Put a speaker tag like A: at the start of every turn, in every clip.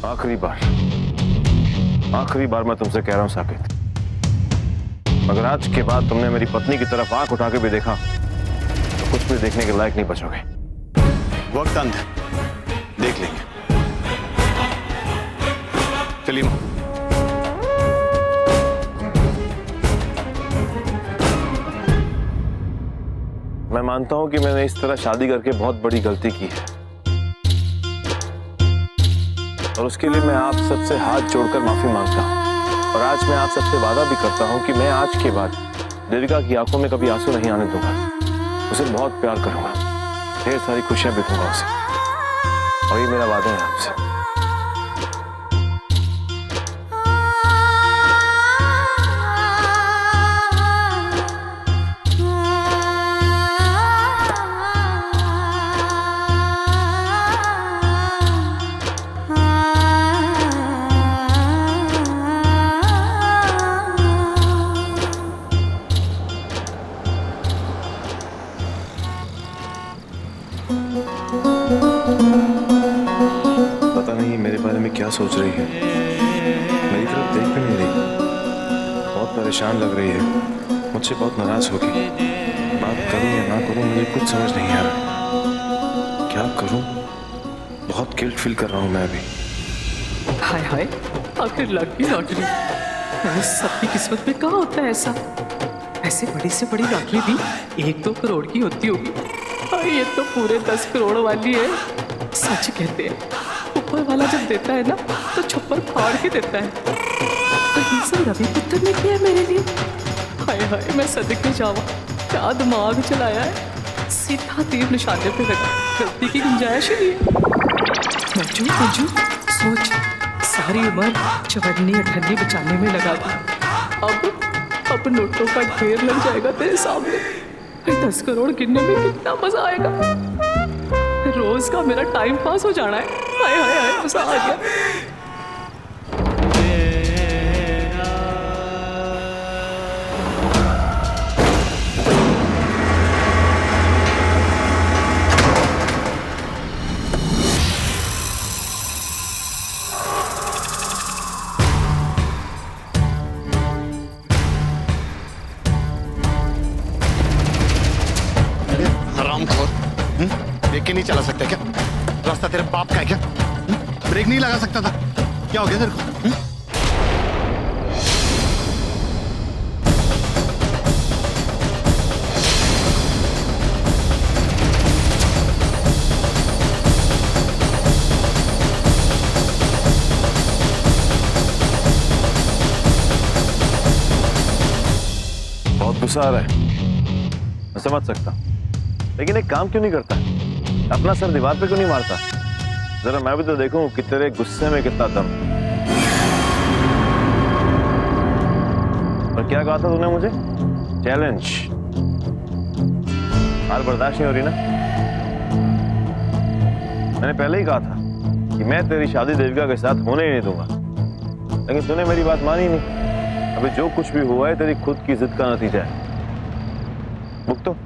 A: आखिरी बार मैं तुमसे कह रहा हूं साकिब, अगर आज के बाद तुमने मेरी पत्नी की तरफ आंख उठा के भी देखा तो कुछ भी देखने के लायक नहीं बचोगे।
B: वक्त अंत है, देख लेंगे। चलिए मां।
A: मैं मानता हूं कि मैंने इस तरह शादी करके बहुत बड़ी गलती की है और उसके लिए मैं आप सबसे हाथ जोड़कर माफी मांगता हूं। और आज मैं आप सबसे वादा भी करता हूं कि मैं आज के बाद देविका की आंखों में कभी आंसू नहीं आने दूंगा। उसे बहुत प्यार करूंगा, ढेर सारी खुशियां भी दूंगा उसे, और ये मेरा वादा है आपसे। पता नहीं मेरे बारे में क्या सोच रही है, मेरी तरफ देख भी नहीं रही, बहुत परेशान लग रही है, मुझसे बहुत नाराज होगी। बात करूं या ना करूं मुझे कुछ समझ नहीं आ रहा, क्या करूं? बहुत गिल्ट फील कर रहा हूं मैं अभी।
C: हाय हाय, आखिर लग गई लॉटरी। अरे सबकी किस्मत में कहाँ होता है ऐसा? ऐसे बड़ी से बड़ी लॉटरी भी 1-2 करोड़ की होती होगी, और ये तो पूरे 10 करोड़ वाली है। सच कहते हैं ऊपर वाला जब देता है ना तो छप्पर फाड़ के देता है। तो ये सब रवि पुत्र ने किया मेरे लिए। हाय हाय, मैं सदके जावा, क्या दिमाग चलाया है। सीधा तीर निशाने पे लगा, गलती की गुंजाइश ही नहीं है। मंजू सोच, सारी उम्र चवन्नी अठन्नी बचाने में लगा दी, अब नोटों का ढेर लग जाएगा तेरे सामने। 10 करोड़ गिनने में कितना मजा आएगा। रोज का मेरा टाइम पास हो जाना है। हाय हाय हाय, मजा आ गया।
B: देख के नहीं चला सकता क्या? रास्ता तेरे बाप का है क्या? ब्रेक नहीं लगा सकता था? क्या हो गया तेरे को?
A: बहुत गुस्सा आ रहा है, मैं समझ सकता, लेकिन एक काम क्यों नहीं करता? अपना सर दीवार पे क्यों नहीं मारता? जरा मैं भी तो देखूं कि तेरे गुस्से में कितना दम। और क्या कहा था तूने मुझे? चैलेंज। हार बर्दाश्त नहीं हो रही ना? मैंने पहले ही कहा था कि मैं तेरी शादी देविका के साथ होने ही नहीं दूंगा, लेकिन तूने मेरी बात मानी नहीं। अभी जो कुछ भी हुआ है तेरी खुद की जिद का नतीजा है। भुगतो।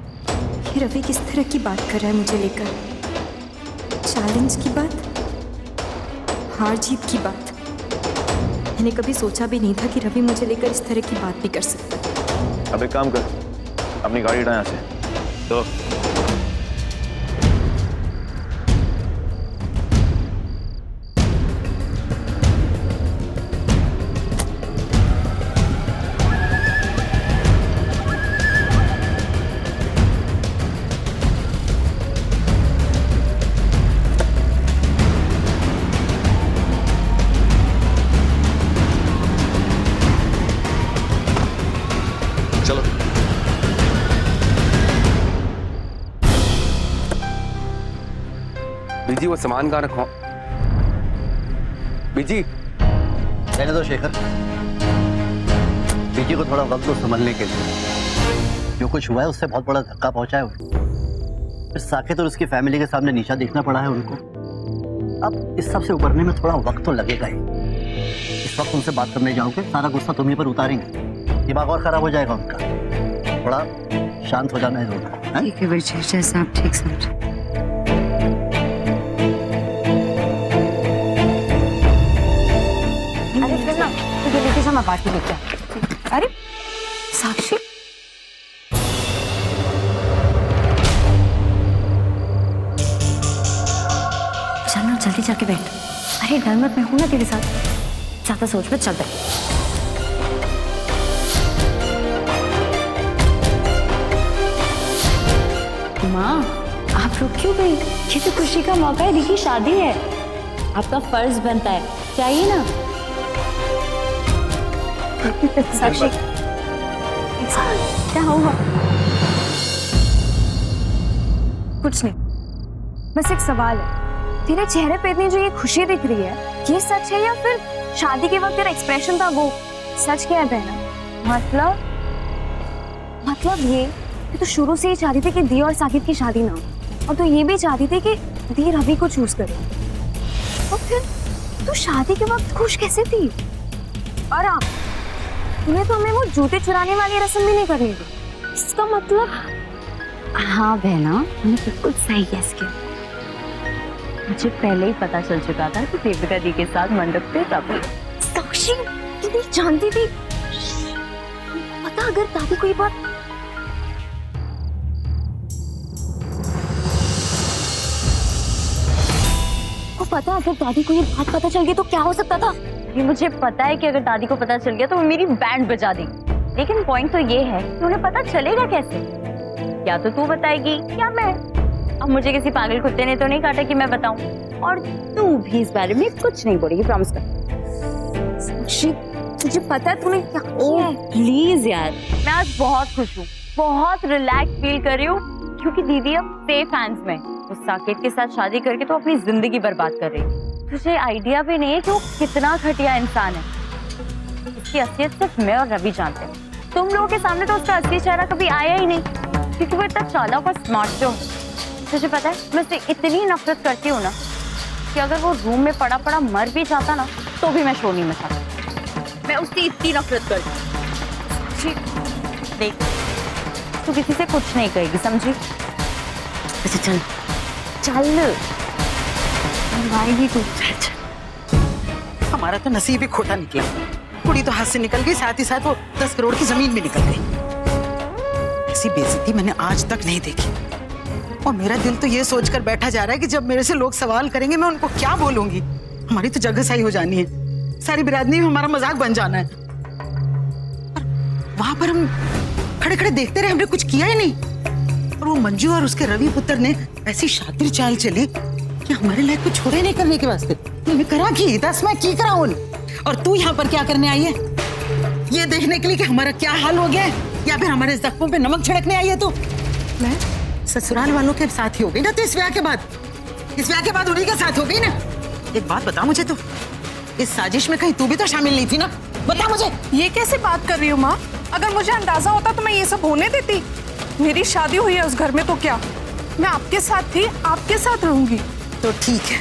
D: ये रवि किस तरह की बात कर रहा है मुझे लेकर? चैलेंज की बात, हार जीत की बात। मैंने कभी सोचा भी नहीं था कि रवि मुझे लेकर इस तरह की बात भी कर सकता है।
A: अब एक काम कर, अपनी गाड़ी उठा यहाँ से। तो
B: चलो।
E: बीजी वो सामान कहाँ रखो? बीजी
F: रहने दो शेखर, बीजी को थोड़ा वक्त दो संभलने के लिए। जो कुछ हुआ है उससे बहुत बड़ा धक्का पहुंचा है उनको। फिर साकेत और उसकी फैमिली के सामने नीचा देखना पड़ा है उनको। अब इस सब से उबरने में थोड़ा वक्त तो लगेगा ही। इस वक्त उनसे बात करने जाओगे सारा गुस्सा तुम्हीं पर उतारेंगे, दिमाग और खराब हो जाएगा उनका। थोड़ा शांत हो जाना है दोनों।
G: ठीक है विजय, जैसा आप ठीक समझे।
E: मैं बात की क्या। अरे साक्षी,
D: चल ना जल्दी जाके बैठ। अरे डर मत, मैं हूं ना तेरे साथ। ज्यादा सोच मत, चल बैठ।
E: माँ आप रुक क्यों गई? ये तो खुशी का मौका है, देखिए शादी है, आपका फर्ज बनता है, चाहिए ना। साक्षी क्या हुआ?
G: कुछ नहीं, बस एक सवाल है। तेरे चेहरे पे इतनी जो ये खुशी दिख रही है, ये सच है या फिर शादी के वक्त तेरा एक्सप्रेशन था वो सच? क्या है बहना? मतलब ये कि तू शुरू से ही चाहती थी कि दी और साकिब की शादी ना हो, और तू ये भी चाहती थी कि दी रवि को चूज करे, तो फिर तू शादी के वक्त खुश कैसे थी? और आप तूने तो हमें वो जूते चुराने वाली रस्म भी नहीं करनी थी। इसका मतलब
E: हाँ बहना, मैंने बिल्कुल सही गेस किया। मुझे पहले ही पता चल चुका था कि देविका दी के साथ मंडप पे रवि।
G: साक्षी तू नहीं जानती थी? पता अगर दादी को ये बात पता अगर दादी को ये बात पता चल गई तो क्या हो सकता था?
E: ये मुझे पता है कि अगर दादी को पता चल गया तो वो मेरी बैंड बजा देगी, लेकिन पॉइंट तो ये है कि उन्हें पता चलेगा कैसे? या तो तू बताएगी या मैं। अब मुझे किसी पागल कुत्ते ने तो नहीं काटा कि मैं बताऊं, और तू भी इस बारे में कुछ नहीं बोलेगी, प्रॉमिस कर।
G: साक्षी तुझे पता है तूने क्या किया है?
E: प्लीज यार, मैं आज बहुत खुश हूँ, बहुत रिलैक्स फील कर रही हूँ, क्योंकि दीदी अब सेफ हैंड्स में। उस साकेत के साथ शादी करके तो अपनी जिंदगी बर्बाद कर रही है। तुझे आइडिया भी नहीं है कि वो कितना घटिया इंसान है। इसकी असलियत सिर्फ मैं और रवि जानते हैं। तुम लोगों के सामने तो उसका असली चेहरा कभी आया ही नहीं, क्योंकि वो इतना चालाक और स्मार्ट जो। तुझे पता है मैं उससे इतनी नफरत करती हूँ ना कि अगर वो रूम में पड़ा पड़ा मर भी जाता ना तो भी मैं शोर नहीं मचाती। मैं उससे इतनी नफरत करती हूँ। देख, तू किसी से कुछ नहीं कहेगी, समझी? अच्छा चल चल,
G: भाई तू
H: हमारा तो नसीब ही खोटा निकला। कुड़ी तो हाथ से निकल गई, साथ ही साथ वो 10 करोड़ की जमीन भी निकल गई। ऐसी बेइज्जती मैंने आज तक नहीं देखी, और मेरा दिल तो ये सोचकर बैठा जा रहा है कि जब मेरे से लोग सवाल करेंगे मैं उनको क्या बोलूंगी। हमारी तो जगह सही हो जानी है, सारी बिरादरी में हमारा मजाक बन जाना है। और वहां पर हम खड़े खड़े देखते रहे, हमने कुछ किया ही नहीं। और वो मंजू और उसके रवि पुत्र ने ऐसी शातिर चाल चली कि हमारे लायक को छोड़े नहीं करने के वास्ते। मैं करा की 10 मैं की करा उन। और तू यहाँ पर क्या करने आई है? ये देखने के लिए कि हमारा क्या हाल हो गया है, या फिर हमारे जख्मों पे नमक छिड़कने आई है तू? मैं ससुराल वालों के साथ ही हो गई ना, तो इस ब्याह के बाद उन्हीं के साथ हो गई ना। एक बात बता मुझे, तो इस साजिश में कहीं तू भी तो शामिल नहीं थी ना? बता मुझे।
I: ये कैसे बात कर रही हो माँ? अगर मुझे अंदाजा होता तो मैं ये सब होने देती? मेरी शादी हुई है उस घर में, तो क्या मैं आपके साथ थी, आपके साथ रहूंगी।
H: तो ठीक है,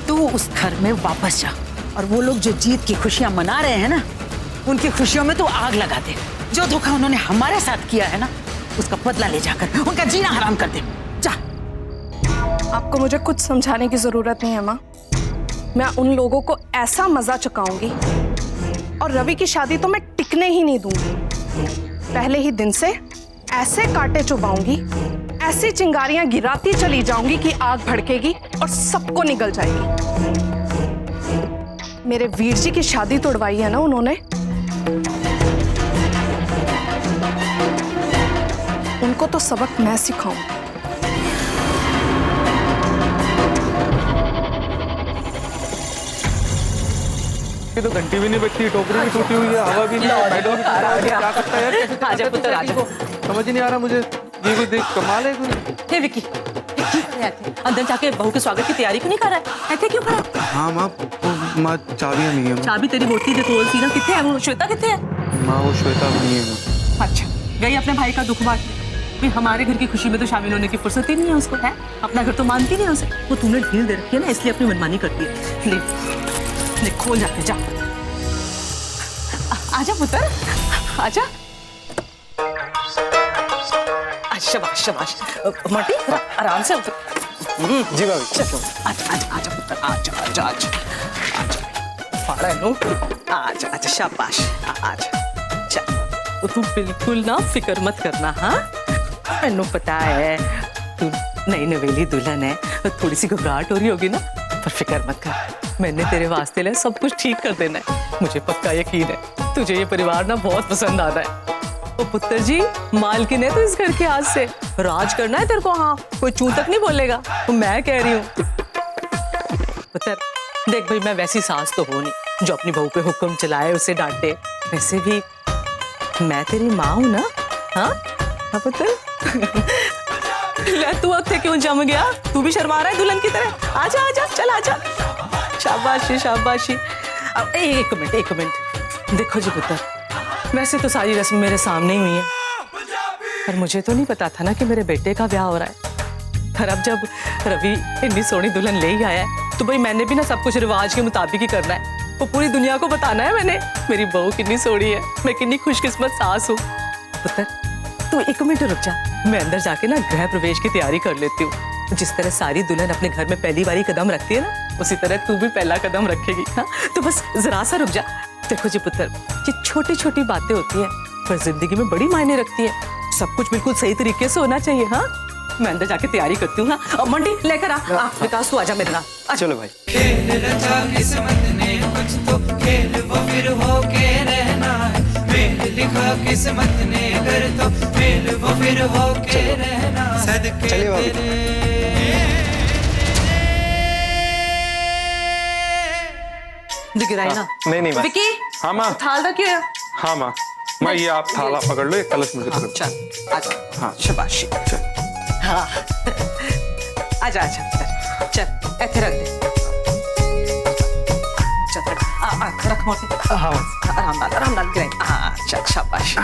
H: तू उस घर में वापस जा, और वो लोग जो जीत की खुशियां मना रहे हैं ना, उनकी खुशियों में तू आग लगा दे। जो धोखा उन्होंने हमारे साथ किया है ना, उसका बदला ले जाकर उनका जीना हराम कर दे। जा।
I: आपको मुझे कुछ समझाने की जरूरत नहीं है माँ। मैं उन लोगों को ऐसा मजा चुकाऊंगी, और रवि की शादी तो मैं टिकने ही नहीं दूंगी। पहले ही दिन से ऐसे कांटे चुभाऊंगी, ऐसी चिंगारियां गिराती चली जाऊंगी कि आग भड़केगी और सबको निगल जाएगी। मेरे वीर जी की शादी तोड़वाई है ना उन्होंने, उनको तो सबक मैं सिखाऊंगी।
J: ये तो घंटी भी नहीं बजती, टोकरी भी टूटी हुई है, हवा भी नहीं है, बैठो भी क्या करता है यार?
C: आजा पुत्र आजा।
J: समझ ही नहीं आ रहा मुझे, ये कोई देख कमाल है कोई।
C: हे विक्की, अंदर जाके बहू के स्वागत की तैयारी क्यों नहीं कर रहा है? ऐसे क्यों खड़ा?
J: हाँ माँ, माँ चाबियाँ नहीं है।
C: चाबी तेरी बोतली दे, खोल सी ना। कितने है वो? श्वेता कितने है?
J: माँ वो श्वेता नहीं है माँ।
C: अच्छा, गई अपने भाई का दुख बांट। भाई हमारे घर की खुशी में तो शामिल होने की फुर्सत ही नहीं है उसको, है? अपना घर तो मानती नहीं है उसे। वो तूने ढील दे रखी है ना, इसलिए अपनी मनमानी करती है। ले खोल जाके जा। आजा पुत्र, आजा। शाबाश शाबाश। माटी आराम से।
J: जी भाभी।
C: चलो आजा आजा आजा पुत्र, आजा आजा आजा आजा। फाड़ा है नो। आजा आजा शाबाश आजा। चल तू बिल्कुल ना फिक्र मत करना, हाँ मैनू पता है तू नई नवेली दुल्हन है, थोड़ी सी घबराहट हो रही होगी ना, पर फिक्र मत कर, मैंने तेरे वास्ते ले सब कुछ ठीक कर देना है। मुझे पक्का यकीन है तुझे ये परिवार ना बहुत पसंद आता है। ओ पुत्र जी, मालकिन है तो इस घर के आज से राज करना है तेरे को, हाँ कोई चू तक नहीं बोलेगा, तो मैं कह रही हूँ। पुत्र देख भाई, मैं वैसी सास तो हो नहीं जो अपनी बहू पे हुक्म चलाए उसे डांटे, वैसे भी मैं तेरी माँ हूं ना। हाँ पुत्र ले तू अब क्यों जम गया, तू भी शर्मा रहा है दुल्हन की तरह। आजा आजा चल आजा। शाबाशी शाबाशी। अब एक मिनट देखो जी पुत्र, वैसे तो सारी रस्म मेरे सामने ही हुई है, पर मुझे तो नहीं पता था ना कि मेरे बेटे का ब्याह हो रहा है। पर अब जब रवि इतनी सोहनी दुल्हन ले ही आया है तो भाई मैंने भी ना सब कुछ रिवाज के मुताबिक ही करना है। वो पूरी दुनिया को बताना है मैंने मेरी बहू कितनी सोहनी है, मैं कितनी खुशकिस्मत सास हूँ। पुत्र तू एक मिनट रुक जा, मैं अंदर जाके ना गृह प्रवेश की तैयारी कर लेती हूँ। जिस तरह सारी दुल्हन अपने घर में पहली बारी कदम रखती है ना, उसी तरह तू भी पहला कदम रखेगी। हाँ तो बस जरा सा रुक जा। देखो जी पुत्र, ये छोटी छोटी बातें होती हैं पर जिंदगी में बड़ी मायने रखती है। सब कुछ बिल्कुल सही तरीके से होना चाहिए। हाँ मैं अंदर जाके तैयारी करती हूँ। हाँ और मंडी लेकर आ विकास, तू आजा मेरे नाम।
J: चलो भाई।
K: खेल रचा किस्मत ने कुछ तो खेल वो फिर हो के रहना है, मेल लिखा किस्मत ने कर तो मेल वो फिर हो के रहना। सदके तेरे
C: दिख रहा है ना?
J: नहीं माँ।
C: विकी
J: हाँ माँ।
C: थाल रखिए।
J: हाँ माँ, माँ ये आप थाला पकड़ लो, ये कलश मुझे पकड़।
C: चल आजा।
J: हाँ
C: शाबाशी।
J: चल।
C: हाँ आजा आजा चल ऐसे रख दे। चल रख मोटे।
J: हाँ
C: आराम डाल गिराई। हाँ चल शाबाश।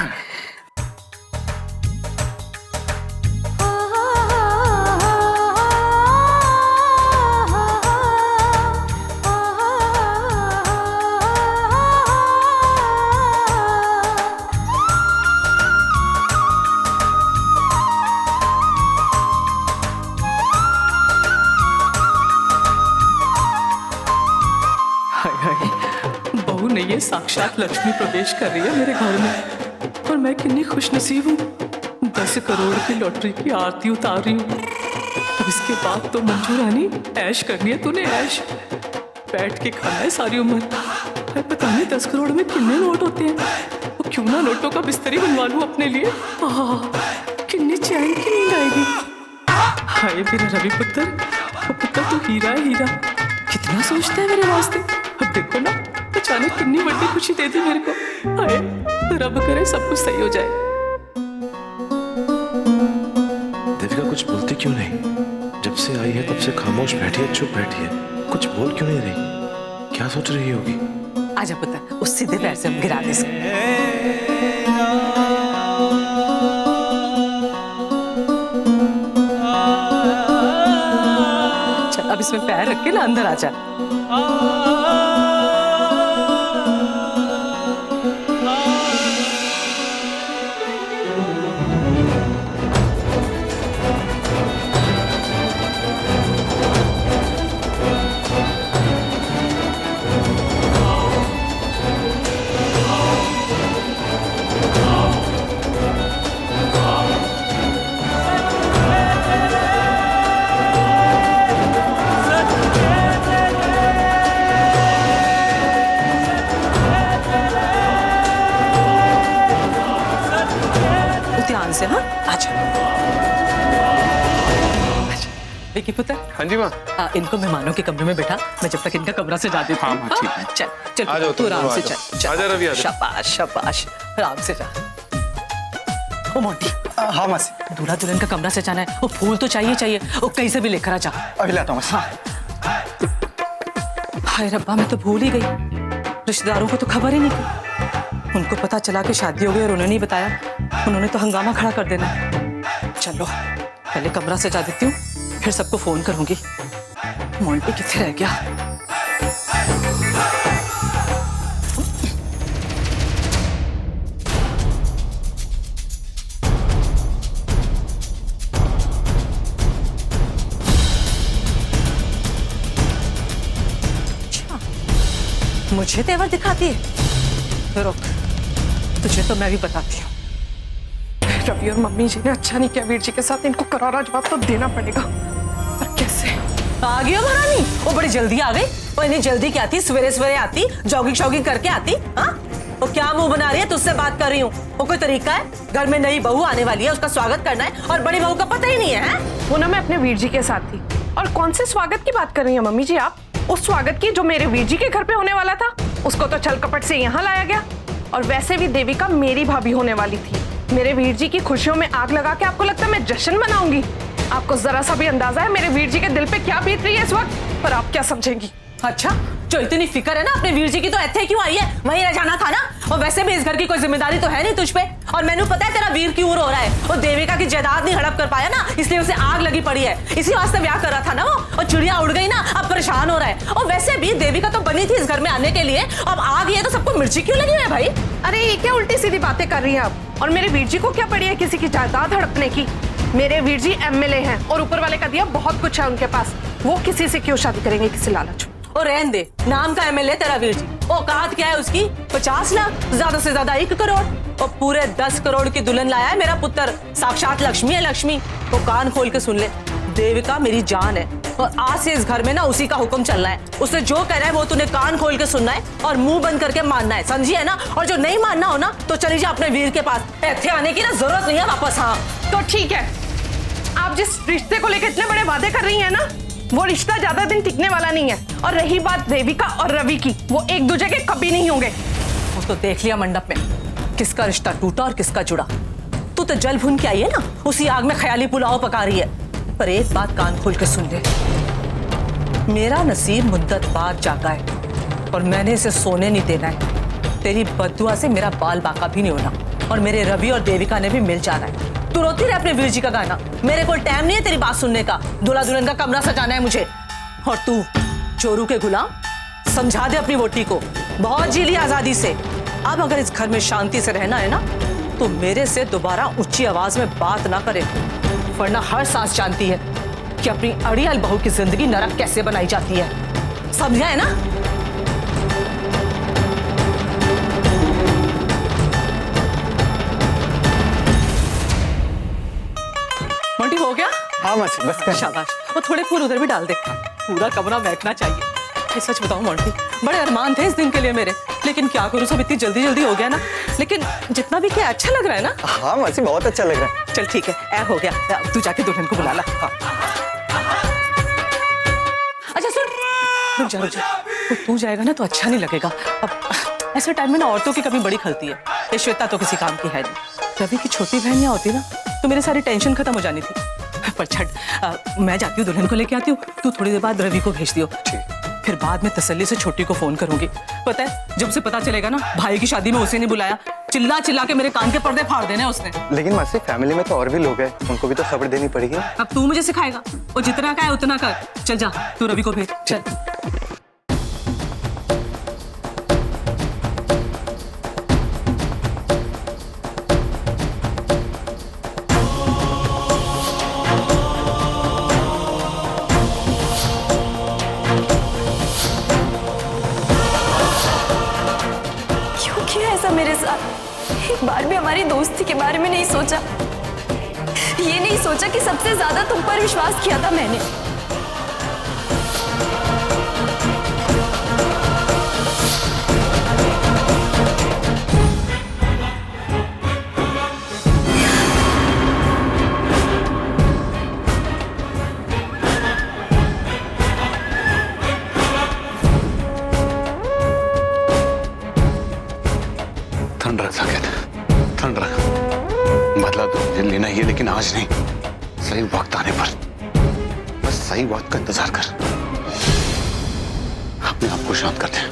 C: बहू नहीं है, साक्षात लक्ष्मी प्रवेश कर रही है मेरे घर में, और मैं कितनी खुशनसीब हूँ। 10 करोड़ की लॉटरी की आरती उतार रही हूँ। अब इसके बाद तो मंजू रानी ऐश करनी है तूने, ऐश बैठ के खाना है सारी उम्र। पता नहीं 10 करोड़ में कितने नोट होते हैं, तो क्यों ना नोटों का बिस्तरी बनवा लूँ अपने लिए। कितनी चैन की नींद आएगी। हाय मेरा रवि पुत्र, वो पुत्र तो हीरा है हीरा, कितना सोचता है मेरे वास्ते। अब देखो ना अचानक कितनी बड़ी खुशी दे दी मेरे को। हाय रब करे सब कुछ सही हो जाए।
A: देविका कुछ बोलती क्यों नहीं? जब से आई है तब से खामोश बैठी है, चुप बैठी है, कुछ बोल क्यों नहीं रही? क्या सोच रही होगी?
C: आजा पुत्र, उस सीधे पैर से हम गिरा दे सकते। चल अब इसमें पैर रख के ना अंदर आजा। ध्यान से। हाँ आजा। विकी पुत्र।
J: हाँ जी माँ।
C: इनको मेहमानों के कमरे में बैठा, मैं जब तक इनका कमरा सजा देती हूँ।
J: हाँ, ठीक है।
C: चल चल
J: आ जाओ,
C: तू आराम से
J: आ जाओ।
C: चल।
J: आजा रवि, आजा।
C: शाबाश शाबाश, आराम से जा। ओ मोटी।
F: हाँ मासी।
C: दूल्हा दुल्हन का कमरा सजाना है, वो फूल तो चाहिए, वो कहीं से भी लेकर आ जा।
F: अभी लाता हूँ।
C: हाँ। हाय रब्बा, मैं तो भूल ही गई, रिश्तेदारों को तो खबर ही नहीं थी। उनको पता चला कि शादी हो गई और उन्होंने नहीं बताया, उन्होंने तो हंगामा खड़ा कर देना। चलो पहले कमरा सजा देती हूँ, फिर सबको फोन करूंगी। मोंटी किथे रह गया? मुझे तेवर दिखाती है? रुक, तुझे तो मैं भी बताती हूँ।
I: रवि और मम्मी जी ने अच्छा नहीं किया वीर जी के साथ, इनको करारा जवाब तो देना पड़ेगा। पर कैसे?
C: आ गई हो महारानी? वो बड़ी जल्दी आ गई। वो इतनी जल्दी क्या आती, सवेरे सवेरे आती, जॉगिंग शॉगिंग करके आती। हाँ, वो क्या मुंह बना रही है? तुझसे बात कर रही हूँ। वो कोई तरीका है? घर में नई बहू आने वाली है, उसका स्वागत करना है और बड़ी बहू का पता ही नहीं है?
I: वो ना मैं अपने वीर जी के साथ थी। और कौन से स्वागत की बात कर रही हैं मम्मी जी आप? उस स्वागत की जो मेरे वीर जी के घर पे होने वाला था, उसको तो छल कपट से यहाँ लाया गया। और वैसे भी देविका मेरी भाभी होने वाली थी। मेरे वीर जी की खुशियों में आग लगा के आपको लगता है मैं जश्न मनाऊंगी? आपको जरा सा भी अंदाजा है मेरे वीर जी के दिल पे क्या बीत रही है इस वक्त? पर आप क्या समझेंगी?
C: अच्छा, जो इतनी फिक्र है ना अपने वीर जी की, तो ऐसे क्यों आई है? वहीं रह जाना था ना। और वैसे भी इस घर की कोई जिम्मेदारी तो है नहीं तुझ पे। और मैंने पता है तेरा वीर क्यों रो रहा है। वो देविका की जायदाद नहीं हड़प कर पाया ना, इसलिए उसे आग लगी पड़ी है। इसी वास्ते ब्याह कर रहा था ना वो, और चिड़िया उड़ गई ना, अब परेशान हो रहा है। और वैसे भी देविका तो बनी थी इस घर में आने के लिए, अब आ गई है तो सबको मिर्ची क्यों लगी है भाई?
I: अरे ये क्या उल्टी सीधी बातें कर रही हैं आप? और मेरे वीर जी को क्या पड़ी है किसी की जायदाद हड़पने की? मेरे वीर जी एमएलए हैं और ऊपर वाले का दिया बहुत कुछ है उनके पास। वो किसी से क्यों शादी करेंगे किसी लालच?
C: और रहन दे, नाम का एमएलए तेरा वीर जी। औकात क्या है उसकी? 50 लाख, ज्यादा से ज्यादा 1 करोड़। और पूरे 10 करोड़ की दुल्हन लाया है मेरा पुत्र। साक्षात लक्ष्मी है लक्ष्मी। तो कान खोल के सुन ले, देविका मेरी जान है और आज से इस घर में ना उसी का हुक्म चलना है। उसने जो कह रहा है वो तूने कान खोल के सुनना है और मुंह बंद करके मानना है, समझी है ना? और जो नहीं मानना हो ना तो चली जा अपने वीर के पास। ऐसे आने की ना जरूरत नहीं है वापस। हाँ
I: तो ठीक है, आप जिस रिश्ते को लेकर इतने बड़े वादे कर रही हैं ना, वो रिश्ता ज्यादा दिन टिकने वाला नहीं है। और रही बात देविका और रवि की, वो एक दूसरे के कभी नहीं होंगे।
C: वो तो देख लिया मंडप में किसका रिश्ता टूटा और किसका जुड़ा। तू तो जल भून के आई है ना, उसी आग में ख्याली पुलाव पका रही है। पर एक बात कान खोल के सुन ले, मेरा नसीब मुद्दत बाद जागा है और मैंने इसे सोने नहीं देना है। तेरी बद्दुआ से मेरा बाल बाका भी नहीं होना और मेरे रवि और देविका ने भी मिल जाना है। तू रोती रहे अपने वीर जी का गाना, मेरे को टाइम नहीं है तेरी बात सुनने का। दूल्हा दुल्हन का कमरा सजाना है मुझे। और तू चोरू के गुलाम, समझा दे अपनी वोटी को, बहुत जी ली आजादी से। अब अगर इस घर में शांति से रहना है ना तो मेरे से दोबारा ऊंची आवाज में बात ना करे, वरना हर सांस जानती है कि अपनी अड़ियल बहू की जिंदगी नरक कैसे बनाई जाती है। समझा है ना? मोंटी हो गया?
J: हाँ मासी, बस कर।
C: शाबाश। वो थोड़े फूल उधर भी डाल दे, पूरा कमरा महकना चाहिए। ये सच बताऊं मोंटी, बड़े अरमान थे इस दिन के लिए मेरे, लेकिन क्या करूं, सब इतनी जल्दी जल्दी हो गया ना। लेकिन जितना भी क्या अच्छा लग रहा है ना।
J: हाँ मासी, बहुत अच्छा लग रहा है।
C: चल ठीक है, ऐ हो गया। अब तू जाके दुल्हन को बुला ला। हाँ। अच्छा सुन, रुक जा रुक जा। तो तू जाएगा ना तो अच्छा नहीं लगेगा। अब ऐसे टाइम में ना औरतों की कभी बड़ी खलती है। ये श्वेता तो किसी काम की है नहीं। रवि की छोटी बहन यहाँ होती ना तो मेरी सारी टेंशन खत्म हो जानी थी। पर छट, मैं जाती हूँ दुल्हन को लेके आती हूँ, तू थोड़ी देर बाद रवि को भेज दियो। फिर बाद में तसल्ली से छोटी को फोन करूंगी। पता है, जब से पता चलेगा ना भाई की शादी में उसे नहीं बुलाया, चिल्ला चिल्ला के मेरे कान के पर्दे फाड़ देने उसने।
J: लेकिन मासी, फैमिली में तो और भी लोग हैं, उनको भी तो खबर देनी पड़ेगी।
C: अब तू मुझे सिखाएगा? और जितना का है उतना कर। चल जा, तू रवि को भेज। चल।
D: मेरे साथ एक बार भी हमारी दोस्ती के बारे में नहीं सोचा। ये नहीं सोचा कि सबसे ज्यादा तुम पर विश्वास किया था मैंने।
B: ठंड रख साकेत, ठंड रख। बदला तो मुझे लेना ही है, लेकिन आज नहीं, सही वक्त आने पर। बस सही वक्त का इंतजार कर, अपने आप को शांत कर दे,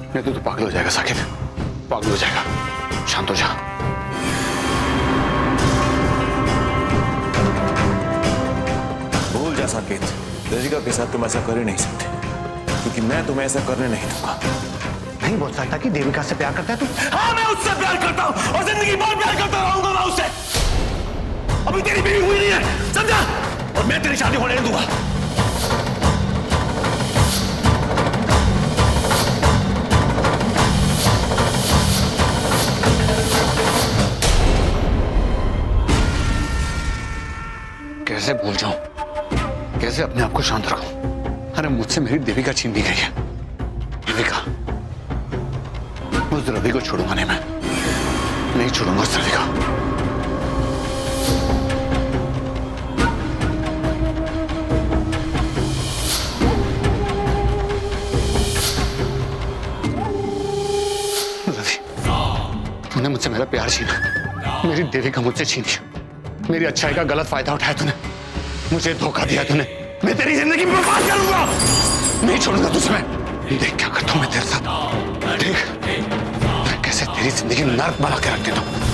B: नहीं तो तू पागल हो जाएगा साकेत, पागल हो जाएगा। शांत हो जा।
A: भूल जा साकेत, देविका के साथ तुम ऐसा कर ही नहीं सकते, क्योंकि मैं तुम्हें ऐसा करने नहीं दूंगा।
F: नहीं बोल सकता कि देविका से प्यार करता है तू?
A: हाँ, मैं उससे प्यार करता हूँ और जिंदगी भर प्यार करता रहूंगा मैं उससे। अभी तेरी बीवी हुई नहीं है, समझा? और मैं तेरी शादी होने नहीं दूंगा।
B: कैसे भूल जाऊं, कैसे अपने आप को शांत रखूं? अरे मुझसे मेरी देविका छीन दी गई है। देविका, उस रवि को छोड़ूंगा नहीं, मैं नहीं छोड़ूंगा उस रवि को। रवि, तूने मुझसे मेरा प्यार छीना, मेरी देविका मुझसे छीनी, मेरी अच्छाई का गलत फायदा उठाया तूने, मुझे धोखा दिया तूने। मैं तेरी जिंदगी बर्बाद करूंगा, नहीं छोड़ूंगा तुझे मैं। देख क्या करता हूं मैं तेरे साथ, देख मैं कैसे तेरी जिंदगी नर्क बना के रख देता हूं।